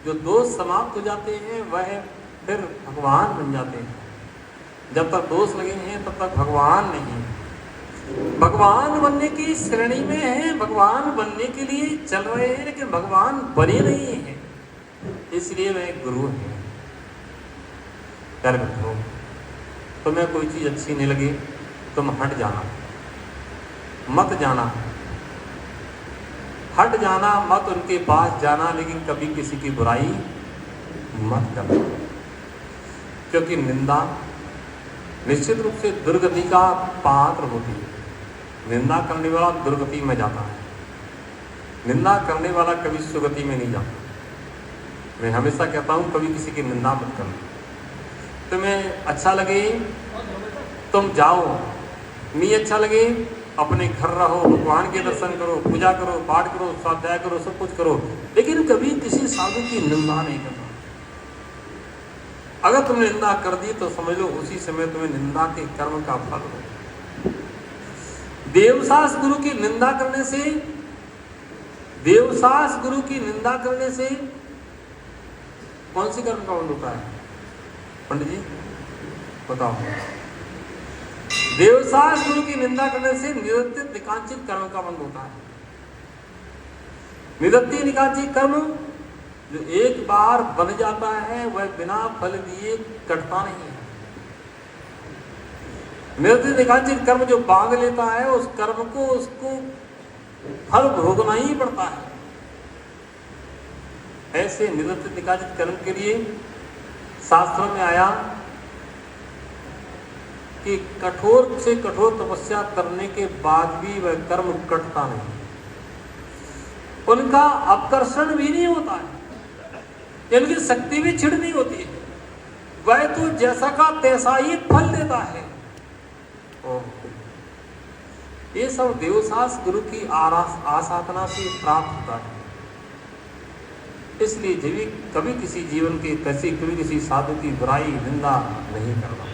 जो दोष समाप्त हो जाते हैं वह फिर भगवान बन जाते हैं। जब तक दोष लगे हैं तब तक भगवान नहीं। भगवान बनने की श्रेणी में है, भगवान बनने के लिए चल रहे हैं, लेकिन भगवान बने नहीं हैं, इसलिए वह गुरु है। कर्म करो, तुम्हें कोई चीज अच्छी नहीं लगी तुम हट जाना, मत जाना, हट जाना मत उनके पास जाना, लेकिन कभी किसी की बुराई मत करना, क्योंकि निंदा निश्चित रूप से दुर्गति का पात्र होती है। निंदा करने वाला दुर्गति में जाता है, निंदा करने वाला कभी सुगति में नहीं जाता। मैं हमेशा कहता हूं कभी किसी की निंदा मत करना। तुम्हें अच्छा लगे तुम जाओ, नहीं अच्छा लगे अपने घर रहो, भगवान के दर्शन करो, पूजा करो, पाठ करो, स्वाध्याय करो, सब कुछ करो, लेकिन कभी किसी साधु की निंदा नहीं करना। अगर तुमने निंदा कर दी तो समझ लो उसी समय तुम्हें निंदा के कर्म का फल हो। देवसास गुरु की निंदा करने से, देवसास गुरु की निंदा करने से कौन सी कर्म का बंध होता है पंडित जी बताओ? देवसास गुरु की निंदा करने से निरत्य निकांचित कर्म का बंध होता है। निरत्य निकांचित कर्म जो एक बार बन जाता है वह बिना फल दिए कटता नहीं है। निरत्य निकांचित कर्म जो बांध लेता है उस कर्म को उसको फल भोगना ही पड़ता है। ऐसे निरत्य निकांचित कर्म के लिए शास्त्रों में आया कि कठोर से कठोर तपस्या करने के बाद भी वह कर्म कटता नहीं, उनका अपकर्षण भी नहीं होता है, इनकी शक्ति भी छिड़ नहीं होती है, वह तो जैसा का तैसा ही फल देता है। ये सब देवसास गुरु की आसाधना से प्राप्त होता है। इसलिए जब कभी किसी जीवन के कभी किसी साधु की बुराई निंदा नहीं करना।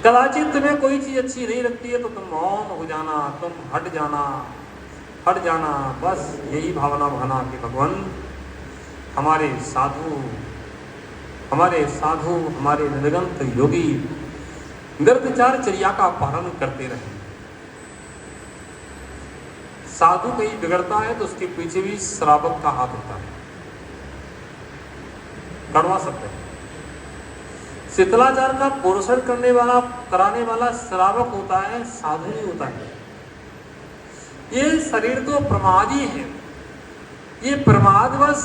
कदाचित तुम्हें कोई चीज अच्छी नहीं लगती है तो तुम मौन हो जाना, तुम हट जाना, बस यही भावना भाना कि भगवान हमारे साधु, हमारे निर्गंत योगी निर्विचार चर्या का पालन करते रहे। साधु कहीं बिगड़ता है तो उसके पीछे भी श्रावक का हाथ होता है, कड़वा सत्य है। शीतलाचार का पोषण कराने वाला श्रावक होता है, साधु नहीं होता है। ये शरीर तो प्रमादी है, ये प्रमादवश